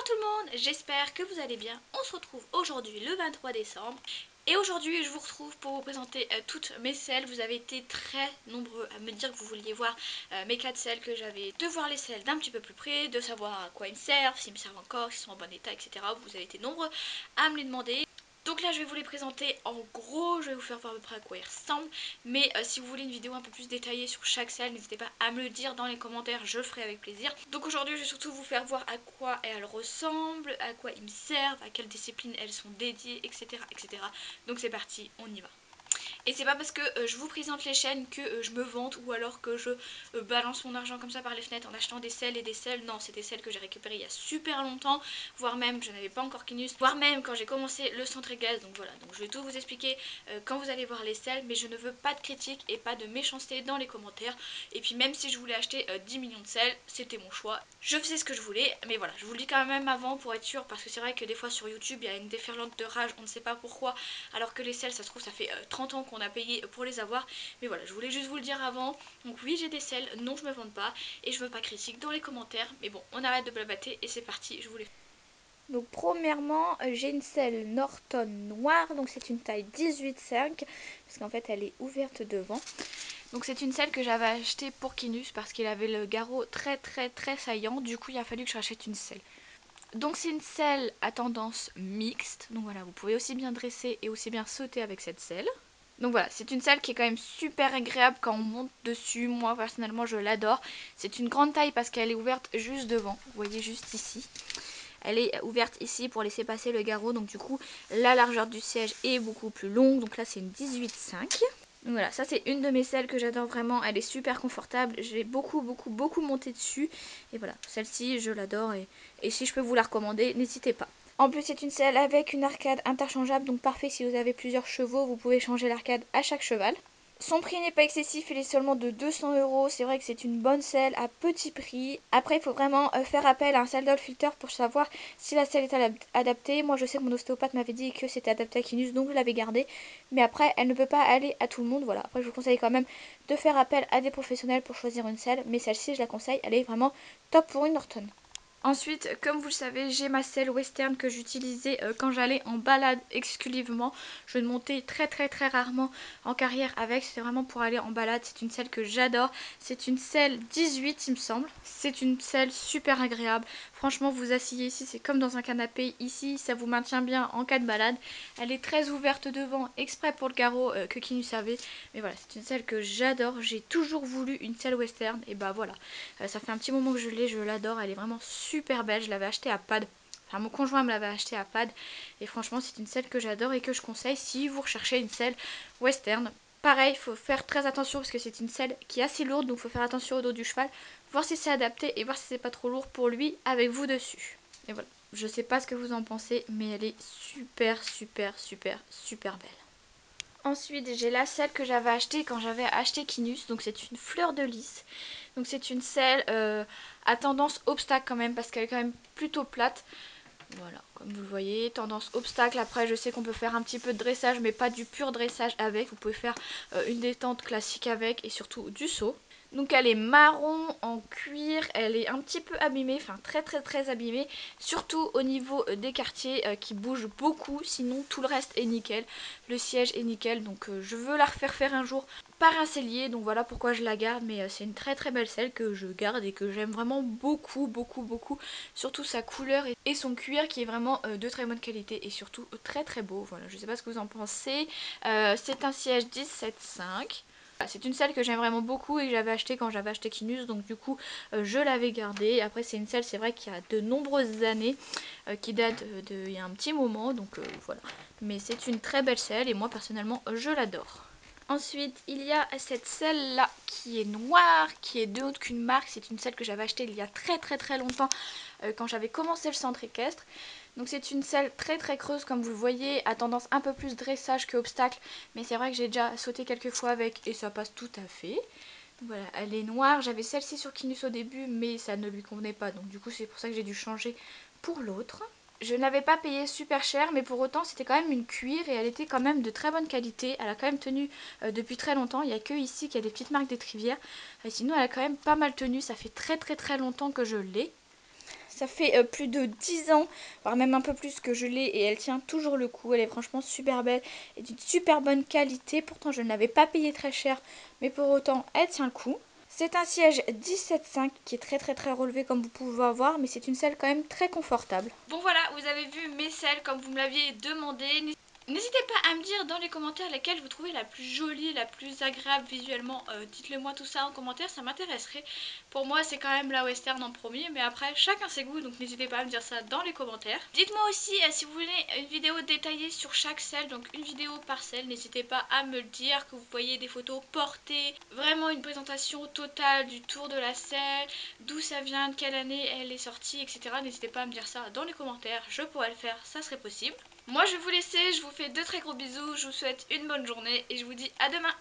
tout le monde, j'espère que vous allez bien. On se retrouve aujourd'hui le 23 décembre et aujourd'hui je vous retrouve pour vous présenter toutes mes selles. Vous avez été très nombreux à me dire que vous vouliez voir mes 4 selles, que j'avais de voir les selles d'un petit peu plus près, de savoir à quoi ils me servent, s'ils me servent encore, s'ils sont en bon état, etc. Vous avez été nombreux à me les demander. Donc là je vais vous les présenter en gros, je vais vous faire voir à peu près à quoi ils ressemblent. Mais si vous voulez une vidéo un peu plus détaillée sur chaque selle, n'hésitez pas à me le dire dans les commentaires, je le ferai avec plaisir. Donc aujourd'hui je vais surtout vous faire voir à quoi elles ressemblent, à quoi ils me servent, à quelle discipline elles sont dédiées, etc. etc. Donc c'est parti, on y va. Et c'est pas parce que je vous présente les chaînes que je me vante ou alors que je balance mon argent comme ça par les fenêtres en achetant des selles et des selles. Non, c'est des selles que j'ai récupérées il y a super longtemps, voire même je n'avais pas encore Kinus, voire même quand j'ai commencé le centre gaz. Donc voilà, donc je vais tout vous expliquer quand vous allez voir les selles, mais je ne veux pas de critiques et pas de méchanceté dans les commentaires. Et puis même si je voulais acheter 10 millions de selles, c'était mon choix. Je faisais ce que je voulais, mais voilà, je vous le dis quand même avant pour être sûr, parce que c'est vrai que des fois sur YouTube il y a une déferlante de rage, on ne sait pas pourquoi, alors que les selles ça se trouve ça fait 30 ans qu'on a payé pour les avoir. Mais voilà, je voulais juste vous le dire avant. Donc oui, j'ai des selles, non je me vante pas et je veux pas critique dans les commentaires. Mais bon, on arrête de blablater et c'est parti, je vous les fais. Donc premièrement, j'ai une selle Norton noire, donc c'est une taille 18,5 parce qu'en fait elle est ouverte devant. Donc c'est une selle que j'avais achetée pour Kinus parce qu'il avait le garrot très saillant, du coup il a fallu que je rachète une selle. Donc c'est une selle à tendance mixte, donc voilà, vous pouvez aussi bien dresser et aussi bien sauter avec cette selle. Donc voilà, c'est une selle qui est quand même super agréable quand on monte dessus. Moi personnellement je l'adore. C'est une grande taille parce qu'elle est ouverte juste devant. Vous voyez juste ici. Elle est ouverte ici pour laisser passer le garrot. Donc du coup la largeur du siège est beaucoup plus longue. Donc là c'est une 18,5. Donc voilà, ça c'est une de mes selles que j'adore vraiment. Elle est super confortable. J'ai beaucoup monté dessus. Et voilà, celle-ci je l'adore. Et si je peux vous la recommander, n'hésitez pas. En plus c'est une selle avec une arcade interchangeable, donc parfait si vous avez plusieurs chevaux, vous pouvez changer l'arcade à chaque cheval. Son prix n'est pas excessif, il est seulement de 200 €, c'est vrai que c'est une bonne selle à petit prix. Après il faut vraiment faire appel à un saddle filter pour savoir si la selle est adaptée. Moi je sais que mon ostéopathe m'avait dit que c'était adapté à Kinus, donc je l'avais gardée. Mais après elle ne peut pas aller à tout le monde, voilà. Après je vous conseille quand même de faire appel à des professionnels pour choisir une selle, mais celle-ci je la conseille, elle est vraiment top pour une Norton. Ensuite, comme vous le savez, j'ai ma selle western que j'utilisais quand j'allais en balade exclusivement. Je ne montais très rarement en carrière avec, c'est vraiment pour aller en balade. C'est une selle que j'adore. C'est une selle 18 il me semble. C'est une selle super agréable. Franchement, vous asseyez ici, c'est comme dans un canapé. Ici, ça vous maintient bien en cas de balade. Elle est très ouverte devant, exprès pour le garrot que Kinus avait. Mais voilà, c'est une selle que j'adore. J'ai toujours voulu une selle western et bah voilà. Ça fait un petit moment que je l'ai, je l'adore. Elle est vraiment super belle. Je l'avais achetée à Pad. Enfin, mon conjoint me l'avait achetée à Pad. Et franchement, c'est une selle que j'adore et que je conseille si vous recherchez une selle western. Pareil, il faut faire très attention parce que c'est une selle qui est assez lourde. Donc, il faut faire attention au dos du cheval. Voir si c'est adapté et voir si c'est pas trop lourd pour lui avec vous dessus. Et voilà. Je sais pas ce que vous en pensez, mais elle est super belle. Ensuite, j'ai la selle que j'avais achetée quand j'avais acheté Kinus. Donc, c'est une fleur de lys. Donc, c'est une selle à tendance obstacle quand même parce qu'elle est quand même plutôt plate. Voilà, comme vous le voyez, tendance obstacle. Après, je sais qu'on peut faire un petit peu de dressage, mais pas du pur dressage avec. Vous pouvez faire une détente classique avec et surtout du saut. Donc elle est marron en cuir, elle est un petit peu abîmée, enfin très abîmée, surtout au niveau des quartiers qui bougent beaucoup, sinon tout le reste est nickel. Le siège est nickel, donc je veux la refaire faire un jour par un sellier, donc voilà pourquoi je la garde, mais c'est une très belle selle que je garde et que j'aime vraiment beaucoup, surtout sa couleur et son cuir qui est vraiment de très bonne qualité et surtout très beau. Voilà, je sais pas ce que vous en pensez. C'est un siège 17,5. C'est une selle que j'aime vraiment beaucoup et que j'avais acheté quand j'avais acheté Kinus, donc du coup je l'avais gardée. Après c'est une selle, c'est vrai qu'il y a de nombreuses années, qui date il y a un petit moment, donc voilà. Mais c'est une très belle selle et moi personnellement je l'adore. Ensuite il y a cette selle là qui est noire, qui est de autre qu'une marque. C'est une selle que j'avais achetée il y a très longtemps quand j'avais commencé le centre équestre. Donc c'est une selle très creuse comme vous le voyez, à tendance un peu plus dressage que obstacle, mais c'est vrai que j'ai déjà sauté quelques fois avec et ça passe tout à fait. Donc voilà, elle est noire, j'avais celle-ci sur Kinus au début mais ça ne lui convenait pas, donc du coup c'est pour ça que j'ai dû changer pour l'autre. Je n'avais pas payé super cher, mais pour autant c'était quand même une cuir et elle était quand même de très bonne qualité. Elle a quand même tenu depuis très longtemps, il n'y a que ici qu'il y a des petites marques d'étrivière. Sinon elle a quand même pas mal tenu, ça fait très longtemps que je l'ai. Ça fait plus de 10 ans, voire même un peu plus que je l'ai et elle tient toujours le coup. Elle est franchement super belle et d'une super bonne qualité. Pourtant je ne l'avais pas payée très cher, mais pour autant elle tient le coup. C'est un siège 17,5 qui est très relevé comme vous pouvez voir, mais c'est une selle quand même très confortable. Bon voilà, vous avez vu mes selles comme vous me l'aviez demandé. N'hésitez pas à me dire dans les commentaires laquelle vous trouvez la plus jolie, la plus agréable visuellement. Dites-le moi tout ça en commentaire, ça m'intéresserait. Pour moi c'est quand même la western en premier, mais après chacun ses goûts, donc n'hésitez pas à me dire ça dans les commentaires. Dites-moi aussi si vous voulez une vidéo détaillée sur chaque selle, donc une vidéo par selle. N'hésitez pas à me le dire, que vous voyez des photos portées, vraiment une présentation totale du tour de la selle, d'où ça vient, de quelle année elle est sortie, etc. N'hésitez pas à me dire ça dans les commentaires, je pourrais le faire, ça serait possible. Moi je vais vous laisser, je vous fais de très gros bisous, je vous souhaite une bonne journée et je vous dis à demain.